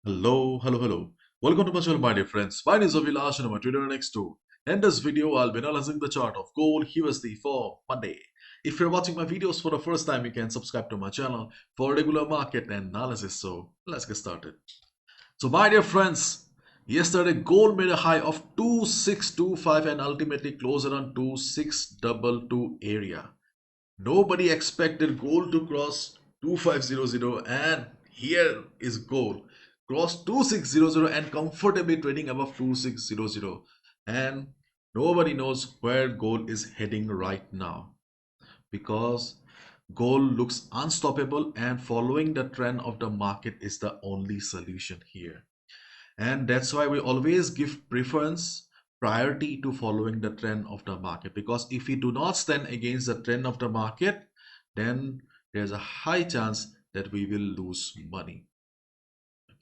Hello. Welcome to my channel, my dear friends. My name is Avilash and I'm a trader next door. In this video, I'll be analyzing the chart of gold USD for Monday. If you're watching my videos for the first time, you can subscribe to my channel for regular market analysis. So let's get started. So my dear friends, yesterday gold made a high of 2625 and ultimately closed around 2622 area. Nobody expected gold to cross 2500, and here is gold cross 2600 and comfortably trading above 2600, and nobody knows where gold is heading right now because gold looks unstoppable and following the trend of the market is the only solution here. And that's why we always give preference priority to following the trend of the market, because if we do not stand against the trend of the market, then there's a high chance that we will lose money.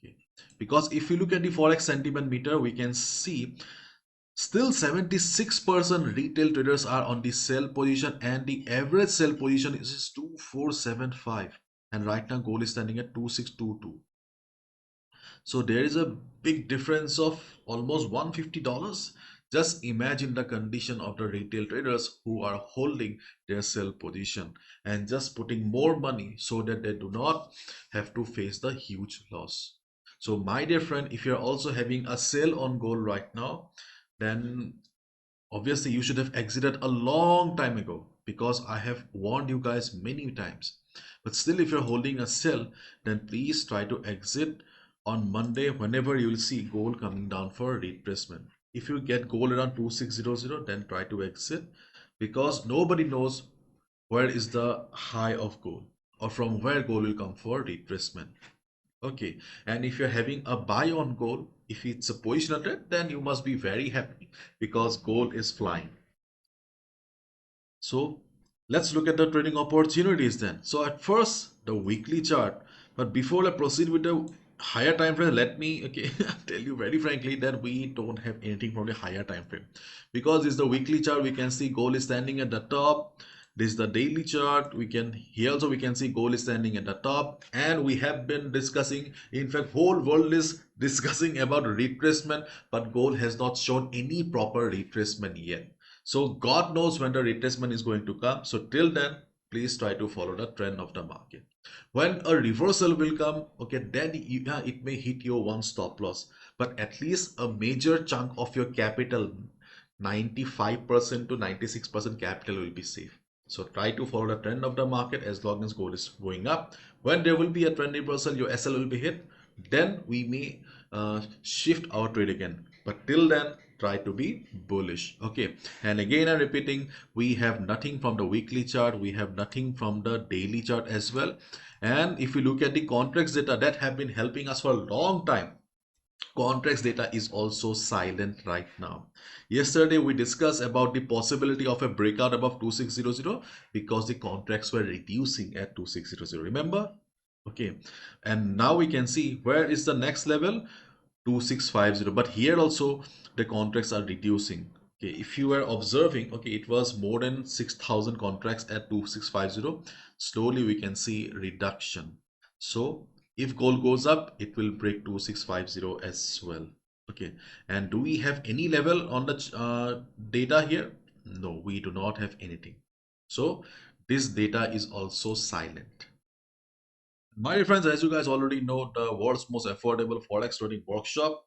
Okay, because if you look at the forex sentiment meter, we can see still 76% retail traders are on the sell position and the average sell position is 2475, and right now gold is standing at 2622. So there is a big difference of almost $150. Just imagine the condition of the retail traders who are holding their sell position and just putting more money so that they do not have to face the huge loss. So my dear friend, if you're also having a sale on gold right now, then obviously you should have exited a long time ago, because I have warned you guys many times. But still, if you're holding a sell, then please try to exit on Monday whenever you will see gold coming down for retracement. If you get gold around 2600, then try to exit, because nobody knows where is the high of gold or from where gold will come for retracement. Okay, and if you're having a buy on gold, if it's a positional trade, then you must be very happy because gold is flying. So let's look at the trading opportunities then. So at first, the weekly chart. But before I proceed with the higher time frame, let me tell you very frankly that we don't have anything from the higher time frame, because it's the weekly chart. We can see gold is standing at the top. This is the daily chart. We can here also we can see gold is standing at the top, and we have been discussing. In fact, whole world is discussing about retracement, but gold has not shown any proper retracement yet. So God knows when the retracement is going to come. So till then, please try to follow the trend of the market. When a reversal will come, okay, then it may hit your one stop loss, but at least a major chunk of your capital, 95% to 96% capital will be safe. So try to follow the trend of the market as long as gold is going up. When there will be a trend reversal, your SL will be hit. Then we may shift our trade again. But till then, try to be bullish. Okay, and again I'm repeating, we have nothing from the weekly chart, we have nothing from the daily chart as well. And if you look at the contracts data that have been helping us for a long time, contracts data is also silent right now. Yesterday we discussed about the possibility of a breakout above 2600 because the contracts were reducing at 2600, remember? Okay, and now we can see where is the next level, 2650, but here also the contracts are reducing. Okay, if you were observing, okay, it was more than 6000 contracts at 2650. Slowly we can see reduction. So if gold goes up, it will break 2650 as well. Okay, and do we have any level on the data here? No, we do not have anything. So this data is also silent. My dear friends, as you guys already know, the world's most affordable forex trading workshop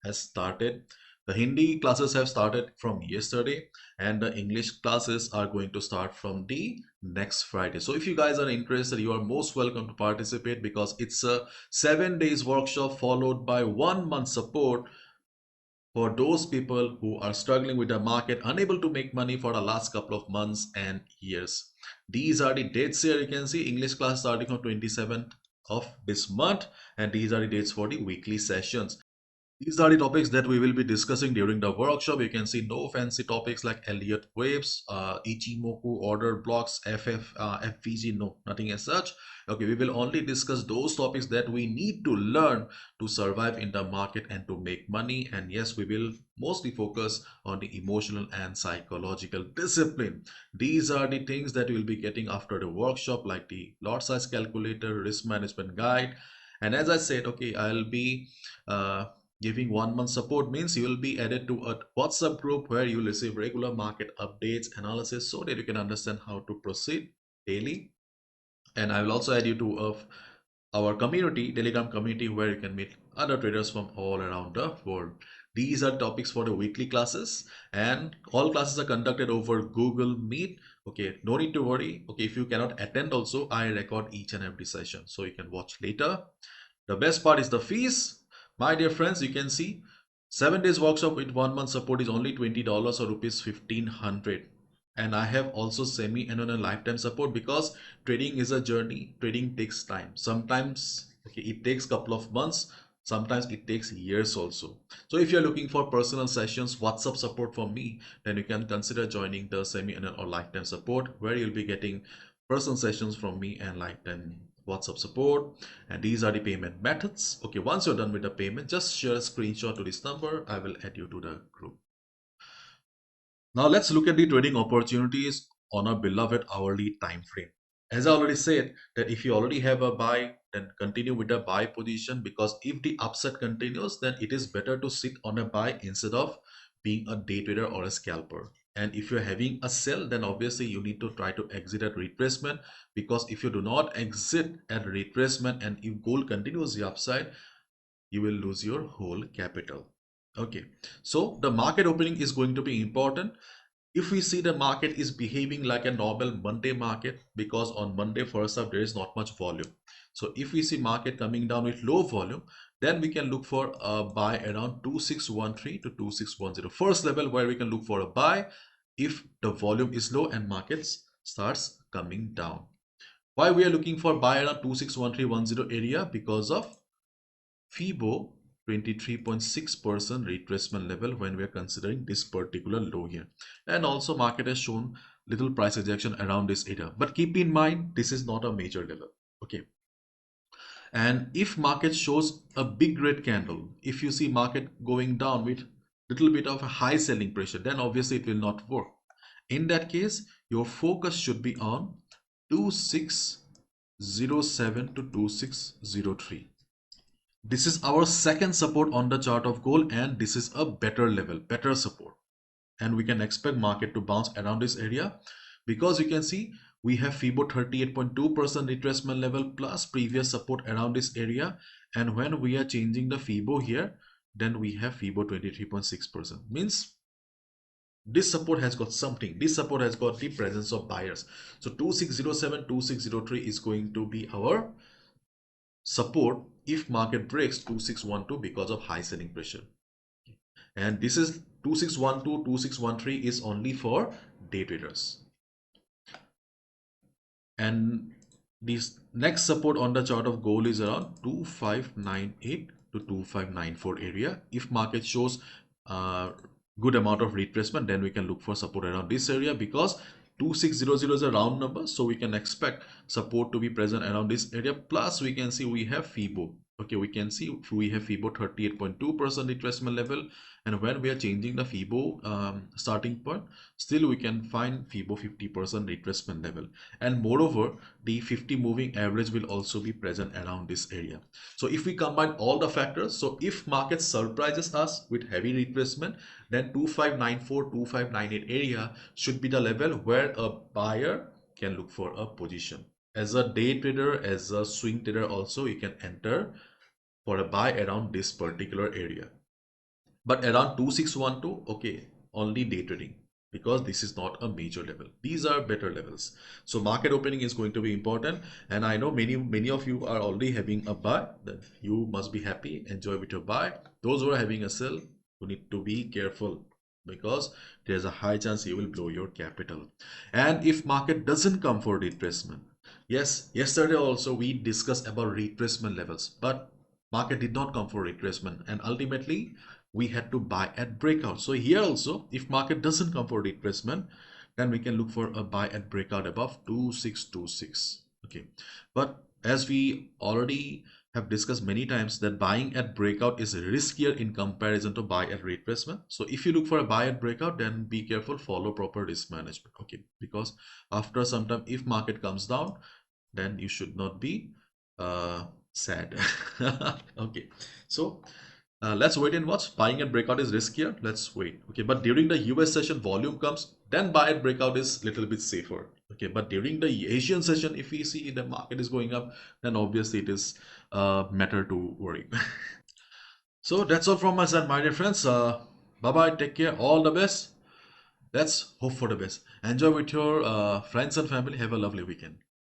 has started. The Hindi classes have started from yesterday, and the English classes are going to start from the next Friday. So if you guys are interested, you are most welcome to participate, because it's a 7 days workshop followed by 1 month support for those people who are struggling with the market, unable to make money for the last couple of months and years. These are the dates here. You can see English class starting on 27th of this month, and these are the dates for the weekly sessions. These are the topics that we will be discussing during the workshop. You can see no fancy topics like Elliott waves, Ichimoku order blocks, FVG, no, nothing as such. Okay, we will only discuss those topics that we need to learn to survive in the market and to make money. And yes, we will mostly focus on the emotional and psychological discipline. These are the things that you will be getting after the workshop, like the lot size calculator, risk management guide, And as I said, okay, I'll be uh, giving 1 month support means you will be added to a WhatsApp group where you will receive regular market updates, analysis, so that you can understand how to proceed daily. And I will also add you to our community, Telegram community, where you can meet other traders from all around the world. These are topics for the weekly classes, and all classes are conducted over Google Meet. Okay, no need to worry. Okay, if you cannot attend also, I record each and every session so you can watch later. The best part is the fees. My dear friends, you can see 7 days workshop with 1 month support is only $20 or rupees 1500. And I have also semi-annual and lifetime support because trading is a journey. Trading takes time. Sometimes okay, it takes couple of months. Sometimes it takes years also. So if you're looking for personal sessions, WhatsApp support from me, then you can consider joining the semi-annual or lifetime support, where you'll be getting personal sessions from me and lifetime WhatsApp support. And these are the payment methods. Okay, once you're done with the payment, just share a screenshot to this number. I will add you to the group. Now let's look at the trading opportunities on a beloved hourly time frame. As I already said, that if you already have a buy, then continue with the buy position, because if the upset continues, then it is better to sit on a buy instead of being a day trader or a scalper. And if you're having a sell, then obviously you need to try to exit at retracement, because if you do not exit at retracement and if gold continues the upside, you will lose your whole capital. Okay, so the market opening is going to be important. If we see the market is behaving like a normal Monday market, because on Monday first up there is not much volume. So if we see market coming down with low volume, then we can look for a buy around 2613 to 2610. First level where we can look for a buy if the volume is low and markets starts coming down. Why we are looking for buy around 261310 area? Because of FIBO 23.6% retracement level when we are considering this particular low here. And also market has shown little price rejection around this area. But keep in mind, this is not a major level. Okay. And if market shows a big red candle, if you see market going down with little bit of a high selling pressure, then obviously it will not work. In that case, your focus should be on 2607 to 2603. This is our second support on the chart of gold, and this is a better level, better support. And we can expect market to bounce around this area, because you can see we have FIBO 38.2% retracement level plus previous support around this area. And when we are changing the FIBO here, then we have FIBO 23.6%. Means this support has got something. This support has got the presence of buyers. So 2607, 2603 is going to be our support if market breaks 2612 because of high selling pressure. And this is 2612, 2613 is only for day traders. And this next support on the chart of gold is around 2598 to 2594 area. If market shows good amount of retracement, then we can look for support around this area, because 2600 is a round number, so we can expect support to be present around this area. Plus we can see we have FIBO. Okay, we can see we have FIBO 38.2% retracement level, and when we are changing the FIBO starting point, still we can find FIBO 50% retracement level. And moreover, the 50 moving average will also be present around this area. So if we combine all the factors, so if market surprises us with heavy retracement, then 2594, 2598 area should be the level where a buyer can look for a position. As a day trader, as a swing trader also, you can enter for a buy around this particular area. But around 2612, okay, only day trading, because this is not a major level. These are better levels. So market opening is going to be important. And I know many of you are already having a buy. Then you must be happy, enjoy with your buy. Those who are having a sell, you need to be careful, because there's a high chance you will blow your capital. And if market doesn't come for retracement, yes, yesterday also we discussed about retracement levels, but market did not come for retracement, and ultimately we had to buy at breakout. So here also, if market doesn't come for retracement, then we can look for a buy at breakout above 2626. Okay, but as we already have discussed many times, that buying at breakout is riskier in comparison to buy at retracement. So if you look for a buy at breakout, then be careful, follow proper risk management. Okay, because after some time, if market comes down, then you should not be Sad. Okay, so let's wait and watch. Buying at breakout is riskier. Let's wait. Okay, but during the US session, volume comes, then buy at breakout is little bit safer. Okay, but during the Asian session, if we see the market is going up, then obviously it is matter to worry. So that's all from my side, my dear friends. Bye bye. Take care. All the best. Let's hope for the best. Enjoy with your friends and family. Have a lovely weekend.